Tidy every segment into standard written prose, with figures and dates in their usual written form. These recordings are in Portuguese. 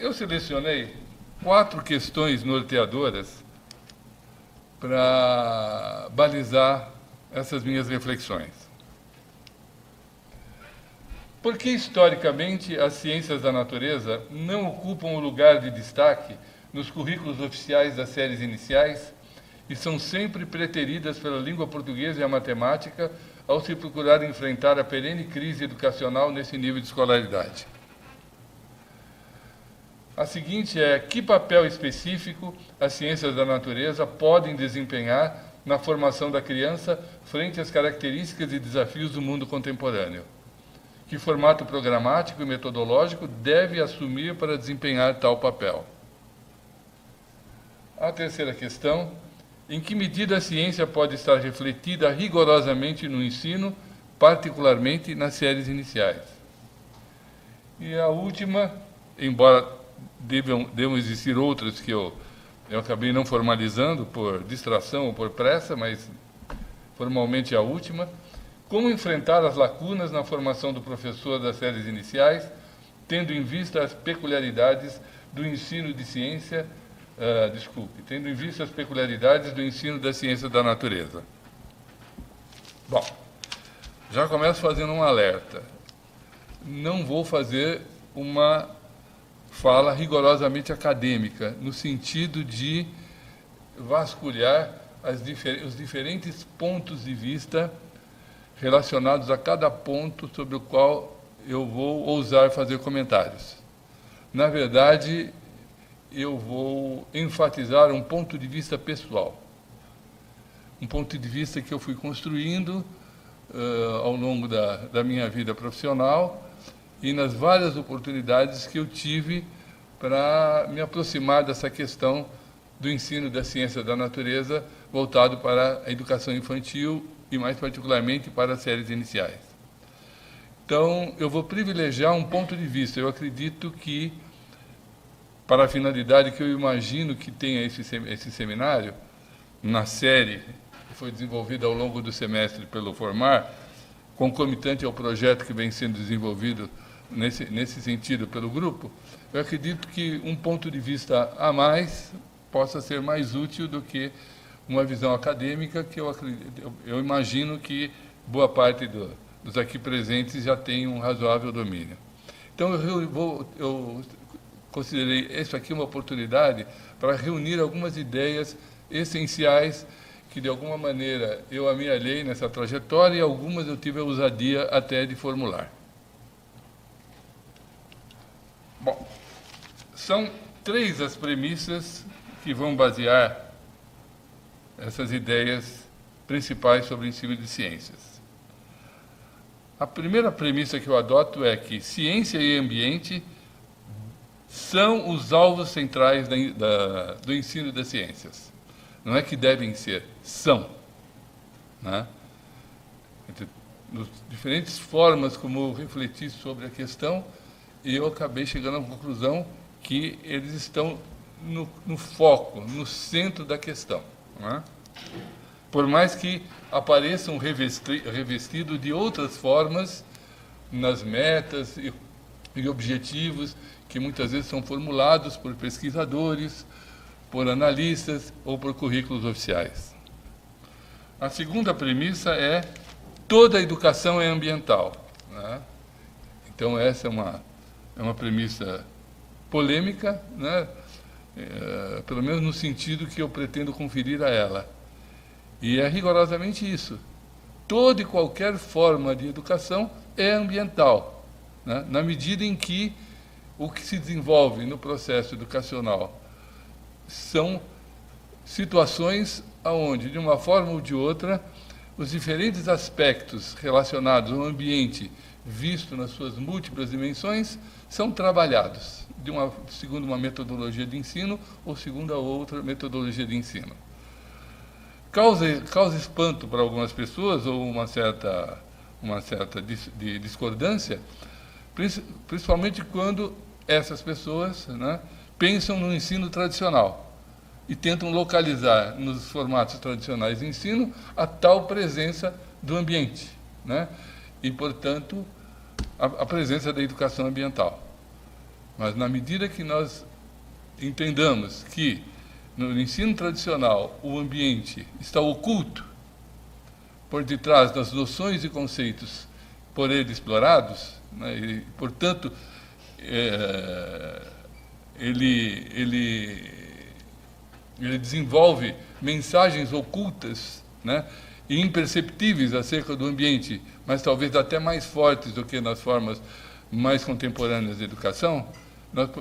Eu selecionei 4 questões norteadoras para balizar essas minhas reflexões. Por que, historicamente, as ciências da natureza não ocupam o lugar de destaque nos currículos oficiais das séries iniciais e são sempre preteridas pela língua portuguesa e a matemática ao se procurar enfrentar a perene crise educacional nesse nível de escolaridade? A seguinte é: que papel específico as ciências da natureza podem desempenhar na formação da criança frente às características e desafios do mundo contemporâneo? Que formato programático e metodológico deve assumir para desempenhar tal papel? A terceira questão: em que medida a ciência pode estar refletida rigorosamente no ensino, particularmente nas séries iniciais? E a última, embora devam existir outras que eu acabei não formalizando por distração ou por pressa, mas formalmente a última: como enfrentar as lacunas na formação do professor das séries iniciais, tendo em vista as peculiaridades do ensino de ciência, tendo em vista as peculiaridades do ensino da ciência da natureza? Bom, já começo fazendo um alerta. Não vou fazer uma fala rigorosamente acadêmica, no sentido de vasculhar os diferentes pontos de vista relacionados a cada ponto sobre o qual eu vou ousar fazer comentários. Na verdade, eu vou enfatizar um ponto de vista pessoal, um ponto de vista que eu fui construindo ao longo da minha vida profissional e nas várias oportunidades que eu tive para me aproximar dessa questão do ensino da ciência da natureza voltado para a educação infantil e, mais particularmente, para as séries iniciais. Então, eu vou privilegiar um ponto de vista. Eu acredito que, para a finalidade que eu imagino que tenha esse seminário, na série que foi desenvolvida ao longo do semestre pelo Formar, concomitante ao projeto que vem sendo desenvolvido nesse sentido pelo grupo, eu acredito que um ponto de vista a mais possa ser mais útil do que uma visão acadêmica que eu imagino que boa parte dos aqui presentes já tem um razoável domínio. Então, eu considerei isso aqui uma oportunidade para reunir algumas ideias essenciais que, de alguma maneira, eu amealhei nessa trajetória e algumas eu tive a ousadia até de formular. Bom, são 3 as premissas que vão basear essas ideias principais sobre o ensino de ciências. A primeira premissa que eu adoto é que ciência e ambiente são os alvos centrais do ensino das ciências. Não é que devem ser, são. Né? Nas diferentes formas como eu refleti sobre a questão, eu acabei chegando à conclusão que eles estão no foco, no centro da questão. Né? Por mais que apareçam revestidos de outras formas nas metas e objetivos que muitas vezes são formulados por pesquisadores, por analistas ou por currículos oficiais. A segunda premissa é: toda a educação é ambiental. Né? Então, essa é uma premissa polêmica, né? Pelo menos no sentido que eu pretendo conferir a ela. E é rigorosamente isso. Toda e qualquer forma de educação é ambiental, né? Na medida em que o que se desenvolve no processo educacional são situações onde, de uma forma ou de outra, os diferentes aspectos relacionados ao ambiente, visto nas suas múltiplas dimensões, são trabalhados segundo uma metodologia de ensino ou segundo a outra metodologia de ensino. Causa espanto para algumas pessoas ou uma certa discordância, principalmente quando essas pessoas, né, pensam no ensino tradicional e tentam localizar nos formatos tradicionais de ensino a tal presença do ambiente, né, e, portanto, a presença da educação ambiental. Mas na medida que nós entendamos que no ensino tradicional o ambiente está oculto por detrás das noções e conceitos por ele explorados, né, e, portanto, ele desenvolve mensagens ocultas, né, e imperceptíveis acerca do ambiente, mas talvez até mais fortes do que nas formas mais contemporâneas de educação,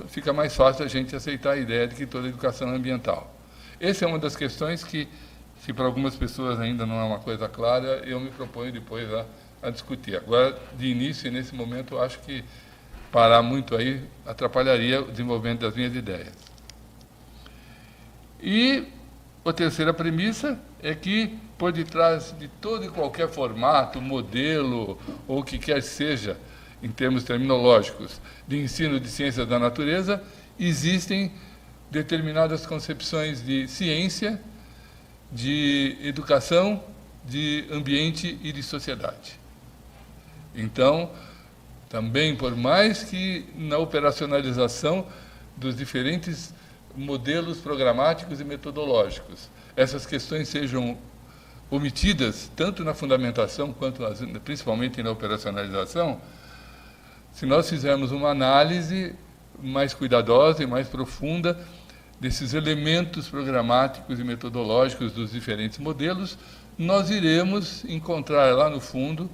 fica mais fácil a gente aceitar a ideia de que toda educação é ambiental. Essa é uma das questões que, se para algumas pessoas ainda não é uma coisa clara, eu me proponho depois a discutir. Agora, de início, nesse momento, eu acho que parar muito aí atrapalharia o desenvolvimento das minhas ideias. E a terceira premissa é que, por detrás de todo e qualquer formato, modelo, ou o que quer que seja, em termos terminológicos, de ensino de ciências da natureza, existem determinadas concepções de ciência, de educação, de ambiente e de sociedade. Então, também, por mais que na operacionalização dos diferentes modelos programáticos e metodológicos, essas questões sejam omitidas, tanto na fundamentação quanto, principalmente, na operacionalização, se nós fizermos uma análise mais cuidadosa e mais profunda desses elementos programáticos e metodológicos dos diferentes modelos, nós iremos encontrar lá no fundo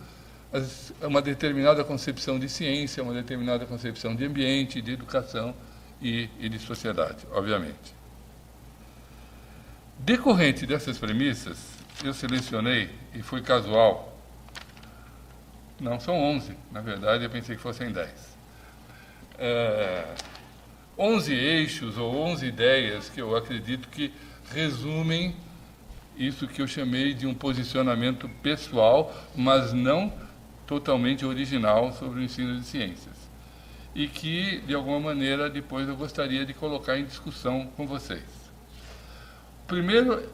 uma determinada concepção de ciência, uma determinada concepção de ambiente, de educação e de sociedade, obviamente. Decorrente dessas premissas, eu selecionei, e foi casual, não, são 11, na verdade eu pensei que fossem 10. 11 eixos ou 11 ideias que eu acredito que resumem isso que eu chamei de um posicionamento pessoal, mas não totalmente original sobre o ensino de ciências. E que, de alguma maneira, depois eu gostaria de colocar em discussão com vocês. O primeiro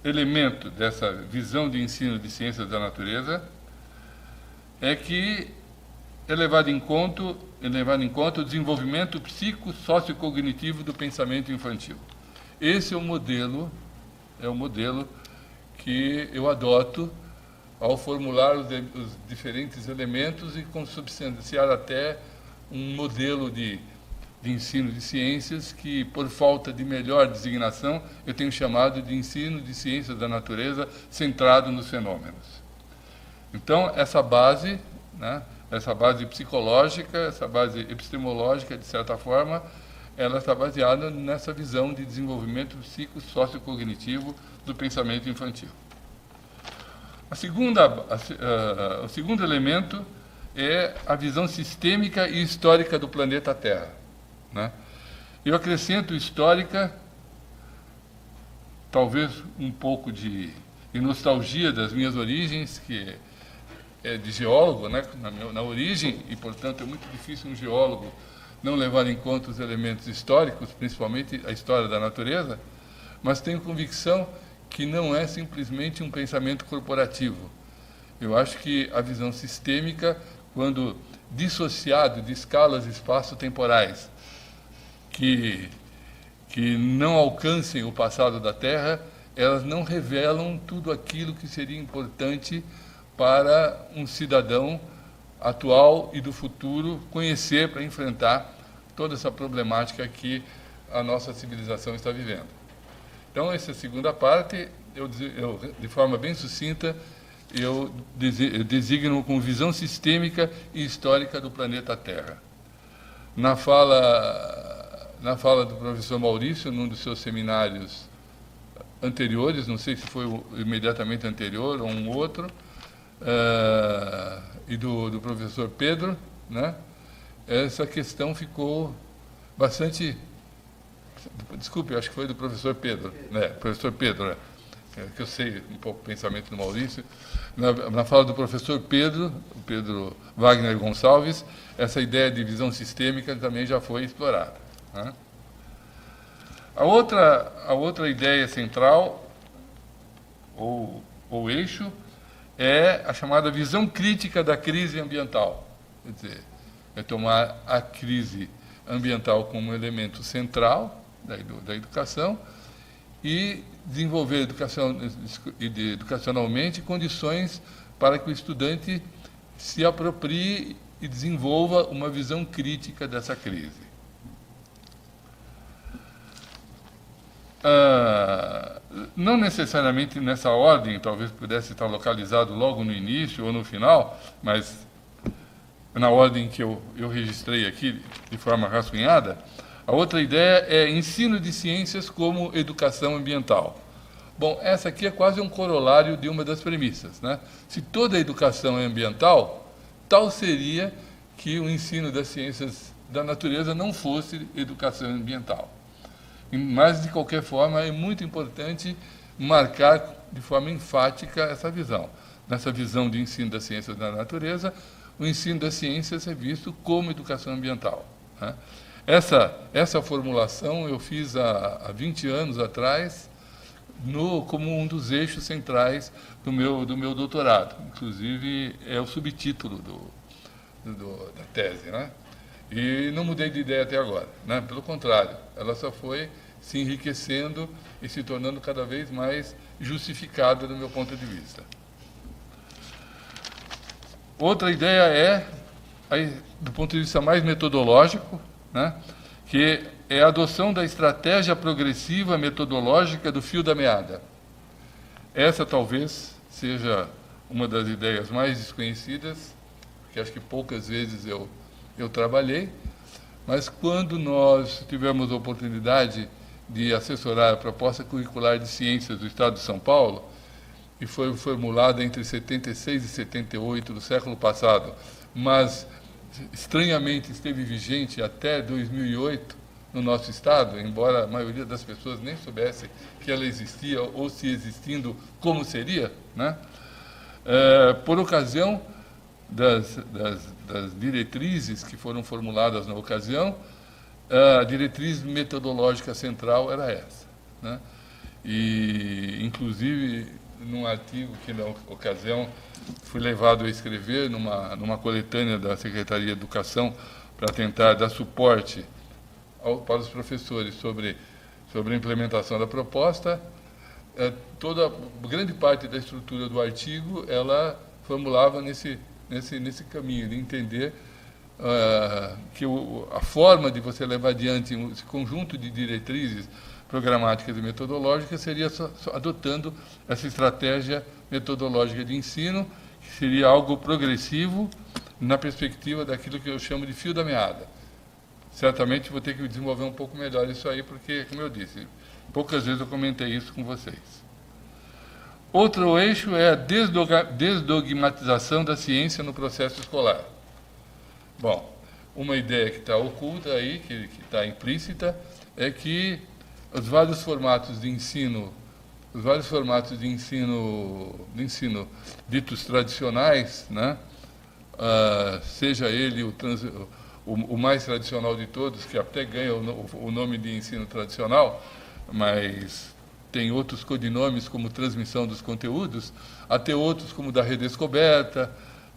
elemento dessa visão de ensino de ciências da natureza é que é levado em conta o desenvolvimento psico-sociocognitivo do pensamento infantil. Esse é o modelo que eu adoto ao formular os diferentes elementos e consubstanciar até um modelo de ensino de ciências que, por falta de melhor designação, eu tenho chamado de ensino de ciências da natureza centrado nos fenômenos. Então, essa base, né, essa base psicológica, essa base epistemológica, de certa forma, ela está baseada nessa visão de desenvolvimento psico-sociocognitivo do pensamento infantil. O segundo elemento é a visão sistêmica e histórica do planeta Terra, né? Eu acrescento histórica, talvez um pouco de nostalgia das minhas origens, que é de geólogo, né, na origem, e, portanto, é muito difícil um geólogo não levar em conta os elementos históricos, principalmente a história da natureza, mas tenho convicção que não é simplesmente um pensamento corporativo. Eu acho que a visão sistêmica, quando dissociado de escalas espaço-temporais que não alcancem o passado da Terra, elas não revelam tudo aquilo que seria importante para um cidadão atual e do futuro conhecer para enfrentar toda essa problemática que a nossa civilização está vivendo. Então, essa segunda parte, eu de forma bem sucinta, eu designo como visão sistêmica e histórica do planeta Terra. Na fala do professor Maurício, num dos seus seminários anteriores, não sei se foi imediatamente anterior ou um outro, e do professor Pedro, né? Essa questão ficou bastante... Desculpe, acho que foi do professor Pedro, né? Professor Pedro, né? Que eu sei um pouco o pensamento do Maurício. Na fala do professor Pedro, o Pedro Wagner Gonçalves, essa ideia de visão sistêmica também já foi explorada, né? A outra ideia central, ou eixo, é a chamada visão crítica da crise ambiental. Quer dizer, é tomar a crise ambiental como elemento central da educação e desenvolver educacionalmente condições para que o estudante se aproprie e desenvolva uma visão crítica dessa crise. Não necessariamente nessa ordem, talvez pudesse estar localizado logo no início ou no final, mas na ordem que eu registrei aqui de forma rascunhada, a outra ideia é ensino de ciências como educação ambiental. Bom, essa aqui é quase um corolário de uma das premissas, né? Se toda a educação é ambiental, tal seria que o ensino das ciências da natureza não fosse educação ambiental. Mas, de qualquer forma, é muito importante marcar de forma enfática essa visão. Nessa visão de ensino das ciências da natureza, o ensino das ciências é visto como educação ambiental, né? Essa formulação eu fiz há 20 anos atrás, como um dos eixos centrais do meu doutorado. Inclusive, é o subtítulo da tese, né? E não mudei de ideia até agora, né? Pelo contrário, ela só foi se enriquecendo e se tornando cada vez mais justificada do meu ponto de vista. Outra ideia do ponto de vista mais metodológico, né, que é a adoção da estratégia progressiva metodológica do fio da meada. Essa talvez seja uma das ideias mais desconhecidas, que acho que poucas vezes eu trabalhei, mas quando nós tivemos a oportunidade de assessorar a proposta curricular de ciências do Estado de São Paulo, e foi formulada entre 76 e 78 do século passado, mas estranhamente esteve vigente até 2008 no nosso Estado, embora a maioria das pessoas nem soubesse que ela existia ou, se existindo, como seria, né? Por ocasião das diretrizes que foram formuladas na ocasião, a diretriz metodológica central era essa, né? E, inclusive, num artigo que, na ocasião, fui levado a escrever numa coletânea da Secretaria de Educação para tentar dar suporte para os professores sobre a implementação da proposta, grande parte da estrutura do artigo ela formulava nesse caminho de entender que a forma de você levar adiante esse conjunto de diretrizes programáticas e metodológicas seria só adotando essa estratégia metodológica de ensino, que seria algo progressivo na perspectiva daquilo que eu chamo de fio da meada. Certamente vou ter que desenvolver um pouco melhor isso aí, porque, como eu disse, poucas vezes eu comentei isso com vocês. Outro eixo é a desdogmatização da ciência no processo escolar. Bom, uma ideia que está oculta aí, que está implícita, é que os vários formatos de ensino ditos tradicionais, né? Seja ele o mais tradicional de todos, que até ganha o nome de ensino tradicional, mas tem outros codinomes como transmissão dos conteúdos, até outros como da redescoberta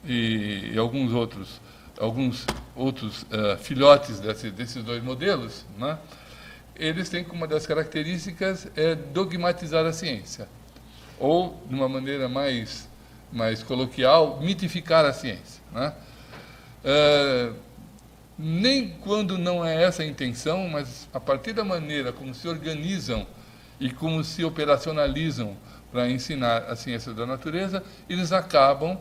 e alguns outros filhotes desses dois modelos, né? Eles têm como uma das características dogmatizar a ciência, ou, de uma maneira mais coloquial, mitificar a ciência, né? Nem quando não é essa a intenção, mas a partir da maneira como se organizam e como se operacionalizam para ensinar a ciência da natureza, eles acabam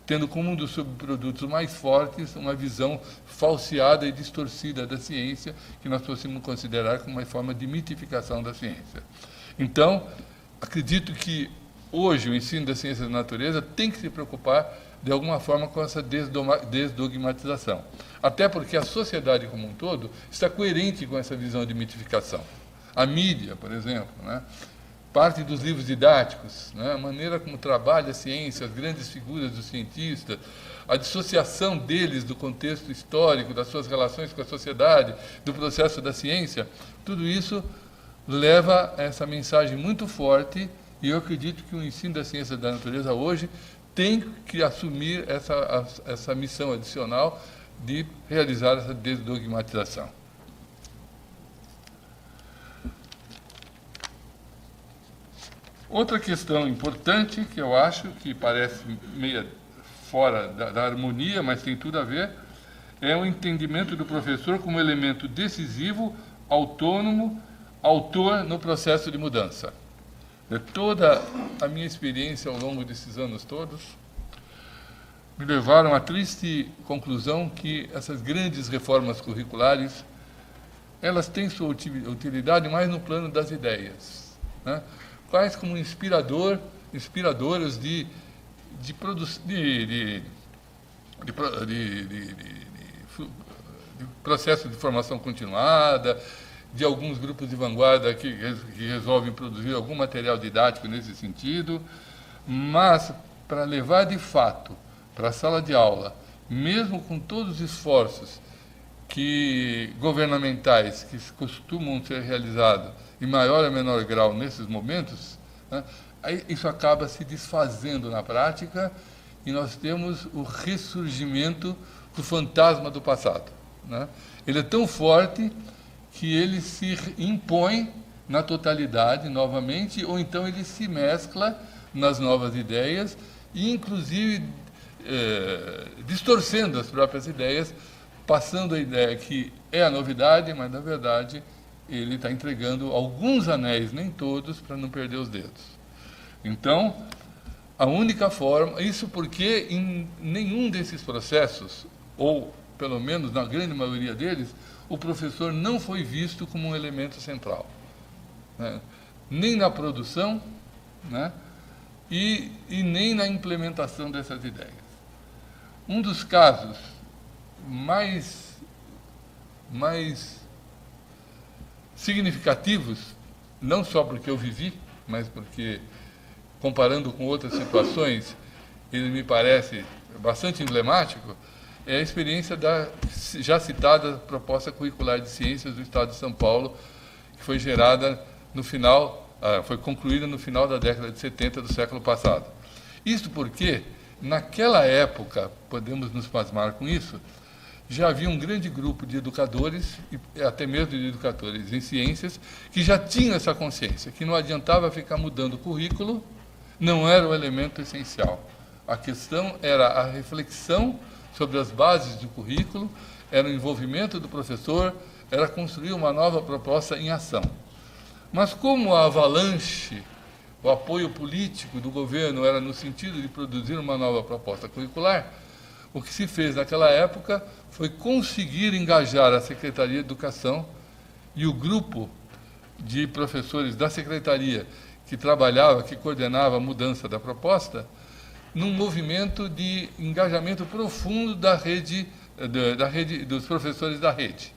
tendo como um dos subprodutos mais fortes uma visão falseada e distorcida da ciência, que nós possamos considerar como uma forma de mitificação da ciência. Então, acredito que hoje o ensino da ciência da natureza tem que se preocupar de alguma forma com essa desdogmatização. Até porque a sociedade como um todo está coerente com essa visão de mitificação. A mídia, por exemplo, né? Parte dos livros didáticos, né? A maneira como trabalha a ciência, as grandes figuras dos cientistas, a dissociação deles do contexto histórico, das suas relações com a sociedade, do processo da ciência, tudo isso leva a essa mensagem muito forte, e eu acredito que o ensino da ciência da natureza hoje tem que assumir essa missão adicional de realizar essa desdogmatização. Outra questão importante, que eu acho que parece meio fora da harmonia, mas tem tudo a ver, é o entendimento do professor como elemento decisivo, autônomo, autor no processo de mudança. Toda a minha experiência ao longo desses anos todos me levaram à triste conclusão que essas grandes reformas curriculares, elas têm sua utilidade mais no plano das ideias, né? Quais como inspiradoras de processo de formação continuada, de alguns grupos de vanguarda que resolvem produzir algum material didático nesse sentido, mas para levar de fato para a sala de aula, mesmo com todos os esforços governamentais que costumam ser realizados em maior ou menor grau nesses momentos, né, isso acaba se desfazendo na prática e nós temos o ressurgimento do fantasma do passado, né? Ele é tão forte que ele se impõe na totalidade novamente, ou então ele se mescla nas novas ideias e, inclusive, distorcendo as próprias ideias, passando a ideia que é a novidade, mas, na verdade, ele está entregando alguns anéis, nem todos, para não perder os dedos. Então, a única forma, isso porque em nenhum desses processos, ou pelo menos na grande maioria deles, o professor não foi visto como um elemento central, né? Nem na produção, né? e nem na implementação dessas ideias. Um dos casos mais significativos, não só porque eu vivi, mas porque, comparando com outras situações, ele me parece bastante emblemático, é a experiência da já citada proposta curricular de ciências do Estado de São Paulo, que foi gerada no final, foi concluída no final da década de 70 do século passado. Isso porque, naquela época, podemos nos pasmar com isso, já havia um grande grupo de educadores, e até mesmo de educadores em ciências, que já tinham essa consciência, que não adiantava ficar mudando o currículo, não era o elemento essencial. A questão era a reflexão sobre as bases do currículo, era o envolvimento do professor, era construir uma nova proposta em ação. Mas como a avalanche, o apoio político do governo era no sentido de produzir uma nova proposta curricular, o que se fez naquela época foi conseguir engajar a Secretaria de Educação e o grupo de professores da Secretaria que trabalhava, que coordenava a mudança da proposta, num movimento de engajamento profundo da rede dos professores da rede.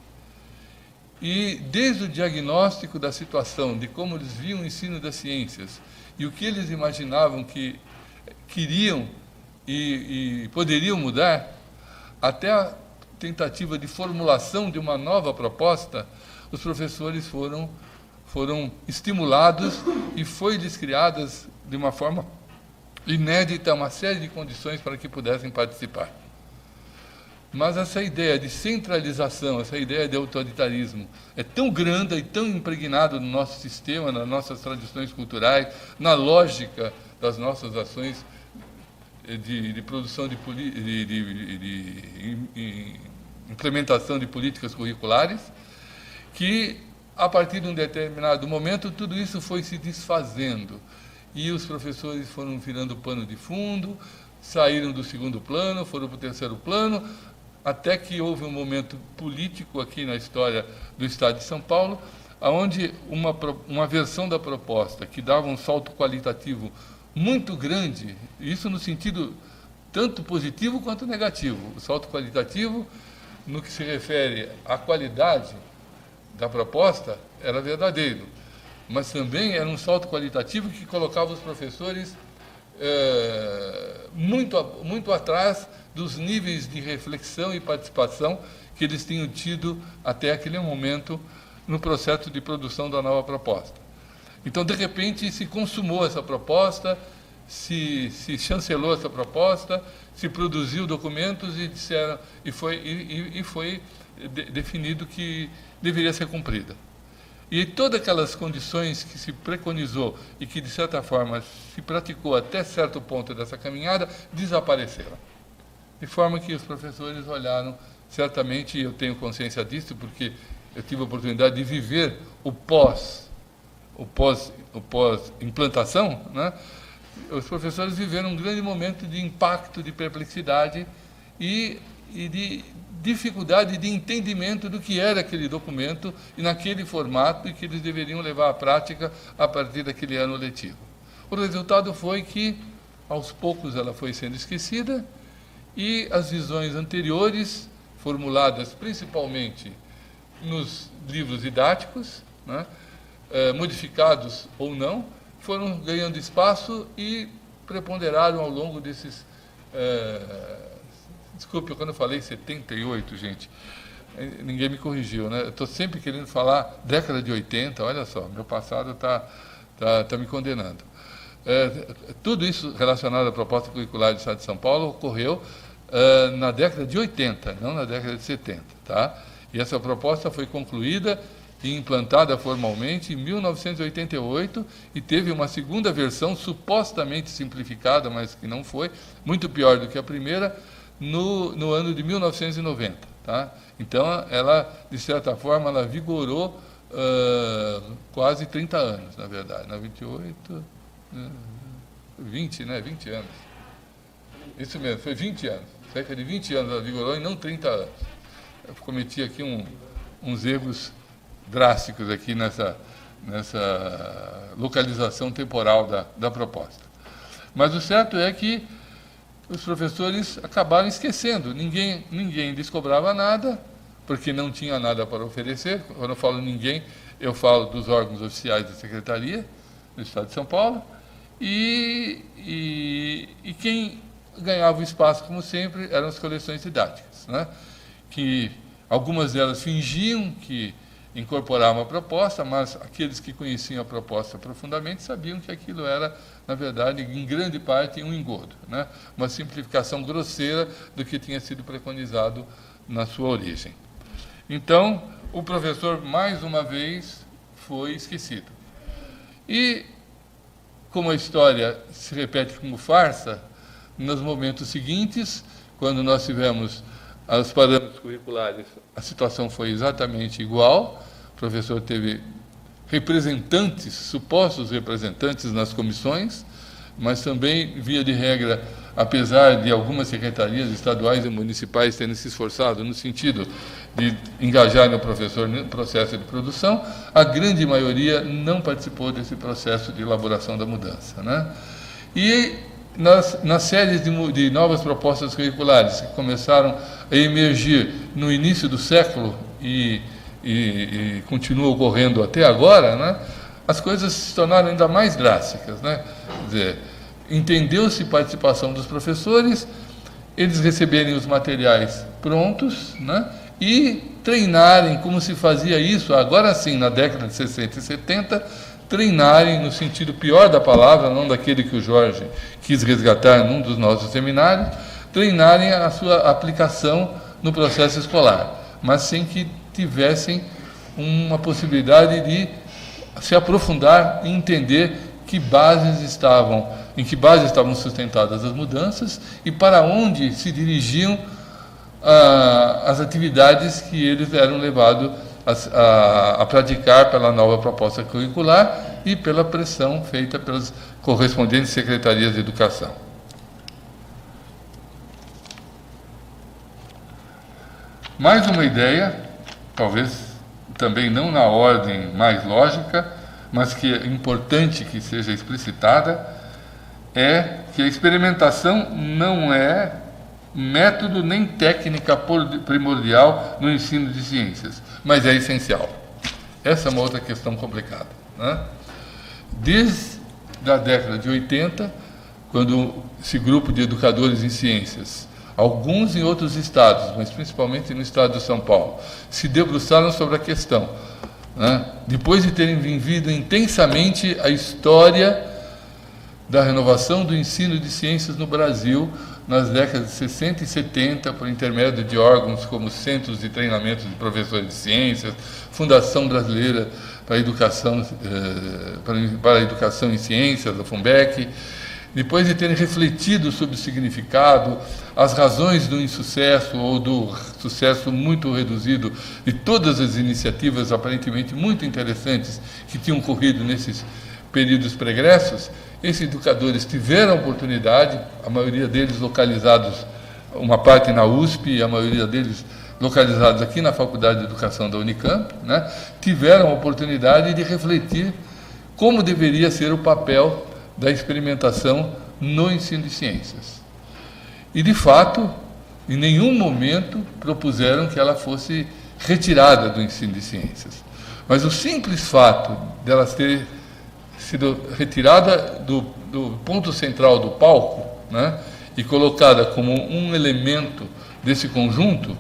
E desde o diagnóstico da situação, de como eles viam o ensino das ciências e o que eles imaginavam que queriam e poderiam mudar, até a tentativa de formulação de uma nova proposta, os professores foram estimulados e foi-lhes criadas de uma forma inédita uma série de condições para que pudessem participar. Mas essa ideia de centralização, essa ideia de autoritarismo é tão grande e tão impregnada no nosso sistema, nas nossas tradições culturais, na lógica das nossas ações de produção de implementação de políticas curriculares, que, a partir de um determinado momento, tudo isso foi se desfazendo. E os professores foram virando pano de fundo, saíram do segundo plano, foram para o terceiro plano, até que houve um momento político aqui na história do Estado de São Paulo, onde uma versão da proposta que dava um salto qualitativo muito grande, isso no sentido tanto positivo quanto negativo. O salto qualitativo, no que se refere à qualidade da proposta, era verdadeiro, mas também era um salto qualitativo que colocava os professores muito atrás dos níveis de reflexão e participação que eles tinham tido até aquele momento no processo de produção da nova proposta. Então, de repente, se consumou essa proposta, se chancelou essa proposta, se produziu documentos e disseram, e foi definido que deveria ser cumprida. E todas aquelas condições que se preconizou e que, de certa forma, se praticou até certo ponto dessa caminhada, desapareceram. De forma que os professores olharam, certamente, e eu tenho consciência disso, porque eu tive a oportunidade de viver o pós-implantação, né? Os professores viveram um grande momento de impacto, de perplexidade e de dificuldade de entendimento do que era aquele documento e naquele formato e que eles deveriam levar à prática a partir daquele ano letivo. O resultado foi que, aos poucos, ela foi sendo esquecida e as visões anteriores, formuladas principalmente nos livros didáticos, né, modificados ou não, foram ganhando espaço e preponderaram ao longo desses... Desculpe, quando eu falei 78, gente, ninguém me corrigiu, né? Eu estou sempre querendo falar década de 80, olha só, meu passado tá me condenando. Tudo isso relacionado à proposta curricular do Estado de São Paulo ocorreu na década de 80, não na década de 70, tá? E essa proposta foi concluída e implantada formalmente em 1988 e teve uma segunda versão supostamente simplificada, mas que não foi, muito pior do que a primeira, no ano de 1990. Tá? Então, ela, de certa forma, ela vigorou quase 30 anos, na verdade. Na 28, 20, né? 20 anos. Isso mesmo, foi 20 anos. Cerca de 20 anos ela vigorou e não 30 anos. Eu cometi aqui uns erros drásticos aqui nessa localização temporal da proposta. Mas o certo é que os professores acabaram esquecendo. Ninguém lhes cobrava nada, porque não tinha nada para oferecer. Quando eu falo ninguém, eu falo dos órgãos oficiais da Secretaria do Estado de São Paulo. E quem ganhava o espaço, como sempre, eram as coleções didáticas, né? Que algumas delas fingiam que incorporavam a proposta, mas aqueles que conheciam a proposta profundamente sabiam que aquilo era, na verdade, em grande parte, um engodo, né? Uma simplificação grosseira do que tinha sido preconizado na sua origem. Então, o professor, mais uma vez, foi esquecido. E, como a história se repete como farsa, nos momentos seguintes, quando nós tivemos os parâmetros curriculares, a situação foi exatamente igual. O professor teve representantes, supostos representantes nas comissões, mas também, via de regra, apesar de algumas secretarias estaduais e municipais terem se esforçado no sentido de engajar o professor no processo de produção, a grande maioria não participou desse processo de elaboração da mudança, né? E nas séries de novas propostas curriculares que começaram a emergir no início do século e continua ocorrendo até agora, né, as coisas se tornaram ainda mais drásticas, né? Quer dizer, entendeu-se participação dos professores, eles receberem os materiais prontos, né, e treinarem como se fazia isso, agora sim, na década de 60 e 70, treinarem no sentido pior da palavra, não daquele que o Jorge quis resgatar num dos nossos seminários, treinarem a sua aplicação no processo escolar, mas sem que tivessem uma possibilidade de se aprofundar e entender em que bases estavam sustentadas as mudanças e para onde se dirigiam as atividades que eles eram levados a praticar pela nova proposta curricular e pela pressão feita pelas correspondentes secretarias de educação. Mais uma ideia, talvez também não na ordem mais lógica, mas que é importante que seja explicitada, é que a experimentação não é método nem técnica primordial no ensino de ciências, mas é essencial. Essa é uma outra questão complicada, né? Desde a década de 80, quando esse grupo de educadores em ciências, alguns em outros estados, mas principalmente no estado de São Paulo, se debruçaram sobre a questão, né? Depois de terem vivido intensamente a história da renovação do ensino de ciências no Brasil nas décadas de 60 e 70, por intermédio de órgãos como Centros de Treinamento de Professores de Ciências, Fundação Brasileira para a Educação, para a Educação em Ciências, a FUNBEC. Depois de terem refletido sobre o significado, as razões do insucesso ou do sucesso muito reduzido de todas as iniciativas aparentemente muito interessantes que tinham ocorrido nesses períodos pregressos, esses educadores tiveram a oportunidade, a maioria deles localizados, uma parte na USP e a maioria deles localizados aqui na Faculdade de Educação da Unicamp, né, tiveram a oportunidade de refletir como deveria ser o papel da experimentação no ensino de ciências. E, de fato, em nenhum momento propuseram que ela fosse retirada do ensino de ciências. Mas o simples fato dela ter sido retirada do ponto central do palco, né, e colocada como um elemento desse conjunto,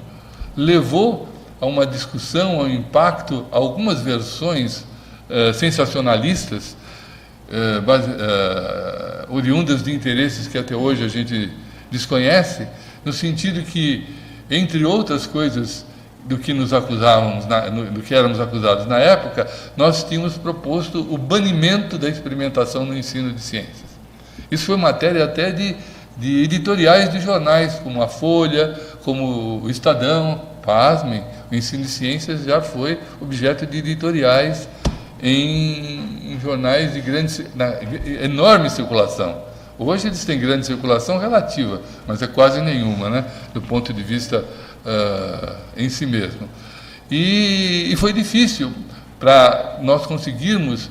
levou a uma discussão, a um impacto, a algumas versões sensacionalistas, oriundas de interesses que até hoje a gente desconhece, no sentido que, entre outras coisas do que nos acusávamos, do que éramos acusados na época, nós tínhamos proposto o banimento da experimentação no ensino de ciências. Isso foi matéria até de editoriais de jornais, como a Folha, como o Estadão. Pasmem, o ensino de ciências já foi objeto de editoriais em jornais de enorme circulação. Hoje eles têm grande circulação relativa, mas é quase nenhuma, né, do ponto de vista em si mesmo. E foi difícil para nós conseguirmos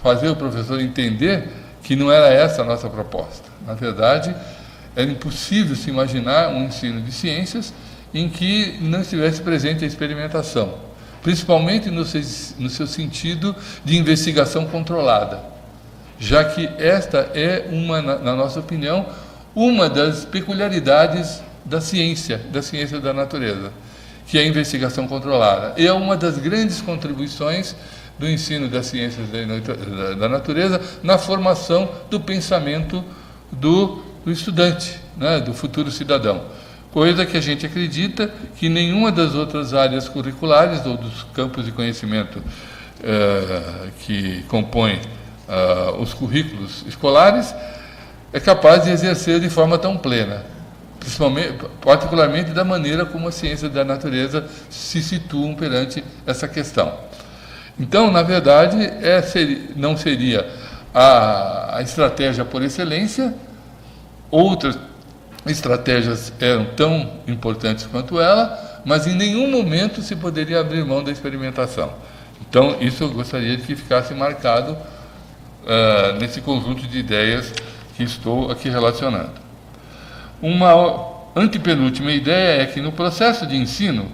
fazer o professor entender que não era essa a nossa proposta. Na verdade, era impossível se imaginar um ensino de ciências em que não estivesse presente a experimentação, principalmente no seu sentido de investigação controlada, já que esta é, na nossa opinião, uma das peculiaridades da ciência da natureza, que é a investigação controlada. É uma das grandes contribuições do ensino das ciências da natureza na formação do pensamento do estudante, né, do futuro cidadão. Coisa que a gente acredita que nenhuma das outras áreas curriculares ou dos campos de conhecimento que compõem os currículos escolares é capaz de exercer de forma tão plena, particularmente da maneira como as ciências da natureza se situam perante essa questão. Então, na verdade, não seria a estratégia por excelência. Outras estratégias eram tão importantes quanto ela, mas em nenhum momento se poderia abrir mão da experimentação. Então, isso eu gostaria de que ficasse marcado nesse conjunto de ideias que estou aqui relacionando. Uma antepenúltima ideia é que no processo de ensino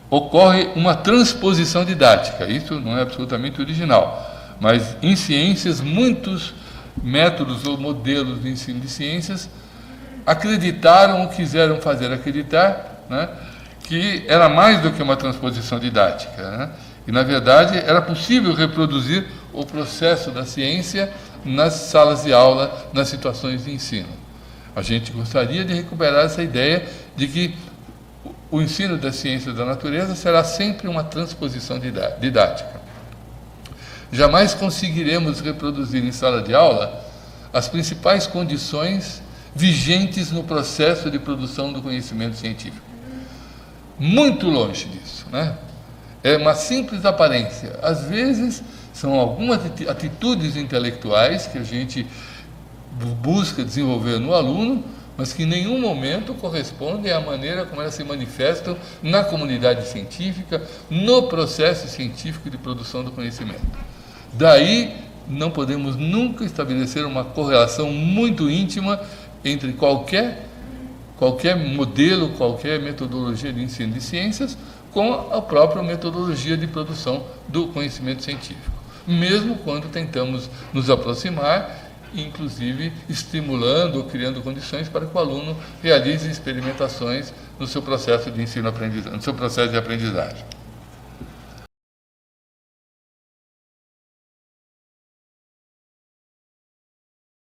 ocorre uma transposição didática. Isso não é absolutamente original, mas em ciências, muitos métodos ou modelos de ensino de ciências acreditaram ou quiseram fazer acreditar, né, que era mais do que uma transposição didática, né? E, na verdade, era possível reproduzir o processo da ciência nas salas de aula, nas situações de ensino. A gente gostaria de recuperar essa ideia de que o ensino das ciências da natureza será sempre uma transposição didática. Jamais conseguiremos reproduzir em sala de aula as principais condições vigentes no processo de produção do conhecimento científico. Muito longe disso, né? É uma simples aparência. Às vezes, são algumas atitudes intelectuais que a gente busca desenvolver no aluno, mas que em nenhum momento correspondem à maneira como elas se manifestam na comunidade científica, no processo científico de produção do conhecimento. Daí, não podemos nunca estabelecer uma correlação muito íntima entre qualquer modelo, qualquer metodologia de ensino de ciências com a própria metodologia de produção do conhecimento científico, mesmo quando tentamos nos aproximar, inclusive estimulando ou criando condições para que o aluno realize experimentações no seu processo de ensino-aprendizagem, no seu processo de aprendizagem.